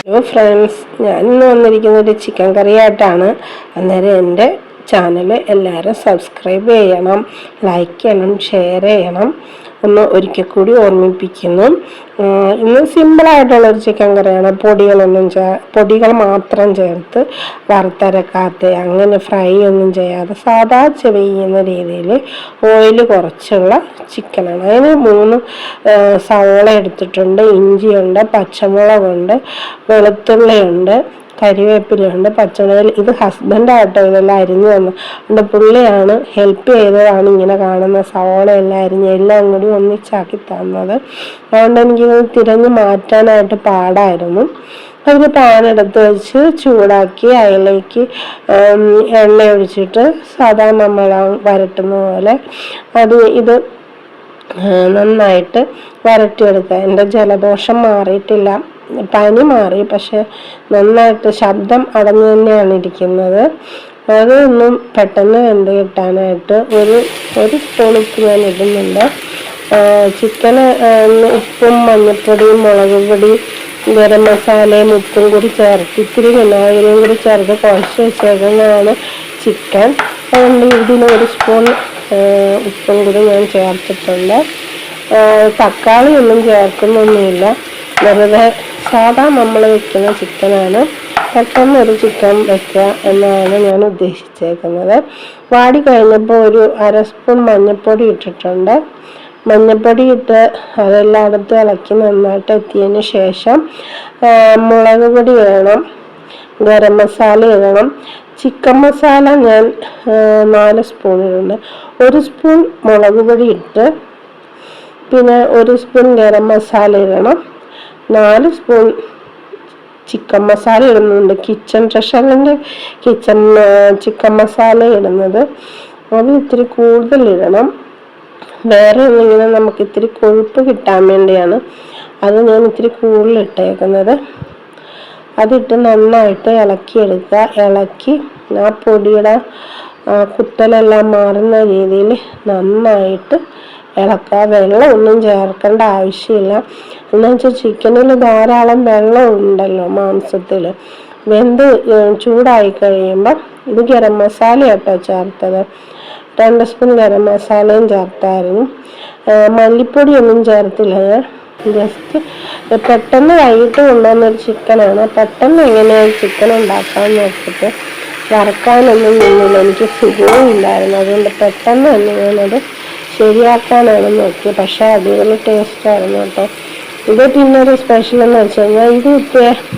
Hello friends, ഞാൻ ഇന്ന് വന്നിരിക്കുന്നത് ചിക്കൻ കറി ആയിട്ടാണ്. അന്നേരം എൻ്റെ ചാനൽ എല്ലാവരും സബ്സ്ക്രൈബ് ചെയ്യണം, ലൈക്ക് ചെയ്യണം, ഷെയർ ചെയ്യണം ഒന്ന് ഒരിക്കൽ കൂടി ഓർമ്മിപ്പിക്കുന്നു. ഇന്ന് സിമ്പിളായിട്ടുള്ളൊരു ചിക്കൻ കറിയാണ്. പൊടികൾ മാത്രം ചേർത്ത് വറുത്തരക്കാത്ത, അങ്ങനെ ഫ്രൈ ഒന്നും ചെയ്യാതെ സാധാ ചെറിയുന്ന രീതിയിൽ ഓയിൽ കുറച്ചുള്ള ചിക്കനാണ്. അതിന് 3 സവോള എടുത്തിട്ടുണ്ട്, ഇഞ്ചിയുണ്ട്, പച്ചമുളകുണ്ട്, വെളുത്തുള്ളിയുണ്ട്, കരിവേപ്പിലയുണ്ട്, പച്ചമുളക്. ഇത് ഹസ്ബൻഡായിട്ടോ ഇതെല്ലാം അരിഞ്ഞു തന്നു. പുള്ളിയാണ് ഹെൽപ്പ് ചെയ്തതാണ് ഇങ്ങനെ കാണുന്ന സവോള എല്ലാം അരിഞ്ഞ് എല്ലാം കൂടി ഒന്നിച്ചാക്കി തന്നത്. അതുകൊണ്ട് എനിക്കിത് തിരഞ്ഞു മാറ്റാനായിട്ട് പാടായിരുന്നു. അതിന് പാൻ എടുത്ത് വെച്ച് ചൂടാക്കി അതിലേക്ക് എണ്ണ ഒഴിച്ചിട്ട് സാധാരണ നമ്മൾ വരട്ടുന്ന പോലെ ഇത് നന്നായിട്ട് വരട്ടിയെടുക്കുക. എൻ്റെ ജലദോഷം മാറിയിട്ടില്ല, പനി മാറി, പക്ഷെ നന്നായിട്ട് ശബ്ദം അടഞ്ഞു തന്നെയാണ് ഇരിക്കുന്നത്. അതൊന്നും പെട്ടെന്ന് വെന്ത് കിട്ടാനായിട്ട് ഒരു സ്പൂൺ ഉപ്പ് ഞാൻ ഇടുന്നുണ്ട്. ചിക്കന് ഉപ്പും മഞ്ഞൾപ്പൊടിയും മുളക് പൊടി ഗരം മസാലയും ഉപ്പും കൂടി ചേർത്ത് ഇത്തിരി വിനാഗിരിയും കൂടി ചേർത്ത് കുഴച്ച് വെച്ചേക്കുന്നതാണ് ചിക്കൻ. അതുകൊണ്ട് ഇതിന് 1 സ്പൂൺ ഉപ്പും കൂടി ഞാൻ ചേർത്തിട്ടുണ്ട്. തക്കാളി ഒന്നും ചേർക്കുന്നൊന്നുമില്ല, വെറുതെ സാധാ നമ്മൾ വെക്കുന്ന ചിക്കനാണ്. പെട്ടെന്നൊരു ചിക്കൻ വെക്കുക എന്നാണ് ഞാൻ ഉദ്ദേശിച്ചേക്കുന്നത്. വാടി കഴിഞ്ഞപ്പോൾ ഒരു 1/2 സ്പൂൺ മഞ്ഞൾപ്പൊടി ഇട്ടിട്ടുണ്ട്. മഞ്ഞൾപ്പൊടി ഇട്ട് അതെല്ലായിടത്തും ഇളക്കി നന്നായിട്ട് എത്തിയതിന് ശേഷം മുളക് പൊടി ഇടണം, ഗരം മസാല ഇടണം. ചിക്കൻ മസാല ഞാൻ 4 സ്പൂൺ ഇടുന്നുണ്ട്. 1 സ്പൂൺ മുളക് പൊടി ഇട്ട് പിന്നെ 1 സ്പൂൺ ഗരം മസാല ഇടണം. 4 സ്പൂൺ ചിക്കൻ മസാല ഇടുന്നുണ്ട്. കിച്ചൺ ട്രഷറിൻ്റെ ചിക്കൻ മസാല ഇടുന്നത്, അത് ഇത്തിരി കൂടുതൽ ഇടണം. വേറെ ഒന്നിങ്ങനെ നമുക്ക് ഇത്തിരി കൊഴുപ്പ് കിട്ടാൻ വേണ്ടിയാണ് അത് ഞാൻ ഇത്തിരി കൂടുതൽ ഇട്ടേക്കുന്നത്. അതിട്ട് നന്നായിട്ട് ഇളക്കിയെടുക്കുക. ഇളക്കി ആ പൊടിയുടെ കുത്തലെല്ലാം മാറുന്ന രീതിയിൽ നന്നായിട്ട് ഇളക്കുക. വെള്ളം ഒന്നും ചേർക്കേണ്ട ആവശ്യമില്ല. എന്നു വെച്ചാൽ ചിക്കനിൽ ധാരാളം വെള്ളം ഉണ്ടല്ലോ മാംസത്തിൽ. വെന്ത് ചൂടായി കഴിയുമ്പോൾ ഇത് ഗരം മസാല കേട്ടോ ചേർത്തത്. 2 സ്പൂൺ ഗരം മസാലയും ചേർത്തായിരുന്നു. മല്ലിപ്പൊടിയൊന്നും ചേർത്തില്ല. ജസ്റ്റ് പെട്ടെന്ന് വൈകിട്ട് കൊണ്ടുവന്നൊരു ചിക്കനാണ്. പെട്ടെന്ന് എങ്ങനെയാണ് ചിക്കൻ ഉണ്ടാക്കാൻ നോക്കിയിട്ട് വറക്കാനൊന്നും നിന്നില്ല, എനിക്ക് സുഖവും ഇല്ലായിരുന്നു. അതുകൊണ്ട് പെട്ടെന്ന് തന്നെ ഞാനത് ശരിയാക്കാനാണ് നോക്കിയത്. പക്ഷേ അടിപൊളി ടേസ്റ്റായിരുന്നു കേട്ടോ. ഇത് പിന്നെ ഒരു സ്പെഷ്യൽ എന്ന് വെച്ച് കഴിഞ്ഞാൽ ഇത്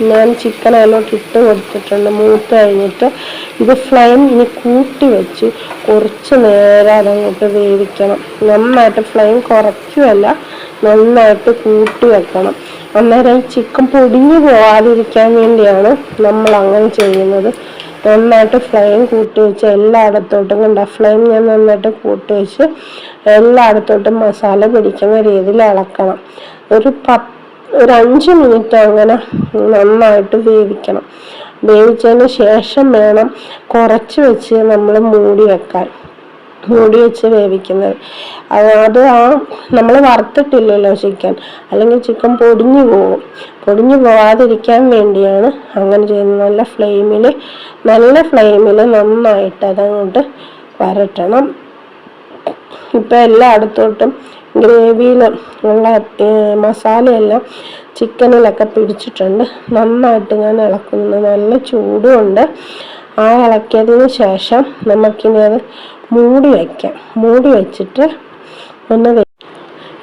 ഞാൻ ചിക്കൻ അതിലോട്ട് ഇട്ട് കൊടുത്തിട്ടുണ്ട്. മൂത്ത് കഴിഞ്ഞിട്ട് ഇത് ഫ്ലെയിം ഇനി കൂട്ടി വെച്ച് കുറച്ച് നേരം അതങ്ങോട്ട് വേവിക്കണം. നന്നായിട്ട് ഫ്ലെയിം കുറയ്ക്കുകയല്ല, നന്നായിട്ട് കൂട്ടി വെക്കണം. അന്നേരം ചിക്കൻ പൊടിഞ്ഞു പോകാതിരിക്കാൻ വേണ്ടിയാണ് നമ്മൾ അങ്ങനെ ചെയ്യുന്നത്. നന്നായിട്ട് ഫ്ലെയിം കൂട്ടി വെച്ച് എല്ലായിടത്തോട്ടും ഫ്ലെയിം ഞാൻ നന്നായിട്ട് കൂട്ടി വെച്ച് എല്ലായിടത്തോട്ടും മസാല പിടിക്കുന്ന രീതിയിൽ ഇളക്കണം. ഒരു 5 മിനിറ്റ് അങ്ങനെ നന്നായിട്ട് വേവിക്കണം. വേവിച്ചതിന് ശേഷം വേണം കുറച്ച് വെച്ച് നമ്മൾ മൂടി വെച്ച് വേവിക്കുന്നത്. അത് നമ്മൾ വറുത്തിട്ടില്ലല്ലോ ചിക്കൻ, അല്ലെങ്കിൽ ചിക്കൻ പൊടിഞ്ഞു പോകും. പൊടിഞ്ഞു പോകാതിരിക്കാൻ വേണ്ടിയാണ് അങ്ങനെ ചെയ്യുന്നത്. നല്ല ഫ്ലെയിമിൽ നന്നായിട്ട് അതങ്ങോട്ട് വരട്ടണം. ഇപ്പം എല്ലായിടത്തോട്ടും ഗ്രേവിയിൽ ഉള്ള മസാലയെല്ലാം ചിക്കനിലൊക്കെ പിടിച്ചിട്ടുണ്ട്. നന്നായിട്ട് ഞാൻ ഇളക്കുന്നു. നല്ല ചൂടുമുണ്ട്. ആ ഇളക്കിയതിന് ശേഷം നമുക്കിനി അത് മൂടി വെച്ചിട്ട്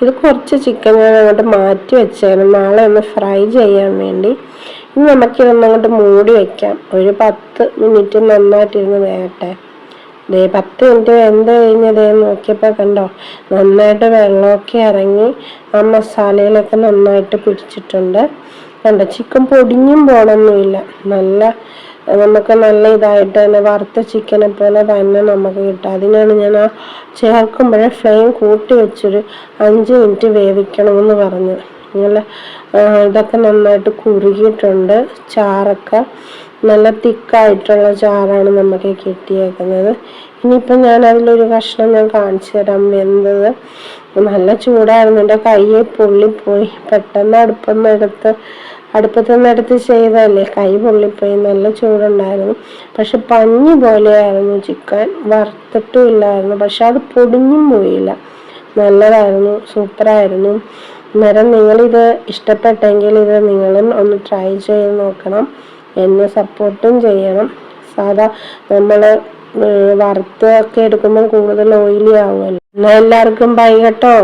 ഇത് കുറച്ച് ചിക്കൻ ഞാൻ അങ്ങോട്ട് മാറ്റി വെച്ചായിരുന്നു നാളെ ഒന്ന് ഫ്രൈ ചെയ്യാൻ വേണ്ടി. ഇനി നമുക്കിതൊന്നങ്ങോട്ട് മൂടി വയ്ക്കാം. ഒരു 10 മിനിറ്റ് നന്നായിട്ടിരുന്ന് വേകട്ടെ. 10 മിനിറ്റ് വെന്ത് കഴിഞ്ഞതേ നോക്കിയപ്പോൾ കണ്ടോ, നന്നായിട്ട് വെള്ളമൊക്കെ ഇറങ്ങി ആ മസാലയിലൊക്കെ നന്നായിട്ട് പിടിച്ചിട്ടുണ്ട്. കണ്ടോ, ചിക്കൻ പൊടിഞ്ഞും പോകണമെന്നില്ല. നമുക്ക് നല്ല ഇതായിട്ട് തന്നെ വറുത്ത ചിക്കനെ പോലെ തന്നെ നമുക്ക് കിട്ടും. അതിനാണ് ഞാൻ ചേർക്കുമ്പോഴേ ഫ്ലെയിം കൂട്ടി വെച്ചൊരു 5 മിനിറ്റ് വേവിക്കണമെന്ന് പറഞ്ഞത്. ഇതൊക്കെ നന്നായിട്ട് കുറുകിയിട്ടുണ്ട്. ചാറൊക്കെ നല്ല തിക്കായിട്ടുള്ള ചാറാണ് നമുക്ക് കിട്ടിയേക്കുന്നത്. ഇനിയിപ്പം ഞാൻ അതിലൊരു കഷ്ണം ഞാൻ കാണിച്ചു തരാം വെന്തത്. നല്ല ചൂടായിരുന്നു, എൻ്റെ കയ്യെ പൊള്ളിപ്പോയി. പെട്ടെന്ന് അടുപ്പൊന്നും എടുത്ത് അടുപ്പത്തു നിന്ന് എടുത്ത് ചെയ്തതല്ലേ, കൈ പൊള്ളിപ്പോയി. നല്ല ചൂടുണ്ടായിരുന്നു. പക്ഷെ പഞ്ഞി പോലെയായിരുന്നു ചിക്കൻ, വറുത്തിട്ടും ഇല്ലായിരുന്നു. പക്ഷെ അത് പൊടിഞ്ഞും പോയില്ല. നല്ലതായിരുന്നു, സൂപ്പറായിരുന്നു. അന്നേരം നിങ്ങളിത് ഇഷ്ടപ്പെട്ടെങ്കിൽ ഇത് നിങ്ങളും ഒന്ന് ട്രൈ ചെയ്ത് നോക്കണം. എന്നെ സപ്പോർട്ടും ചെയ്യണം. സാധാ നമ്മൾ വറുത്തൊക്കെ എടുക്കുമ്പോൾ കൂടുതൽ ഓയിലി ആവുമല്ലോ. എന്നാൽ എല്ലാവർക്കും ബൈ കേട്ടോ.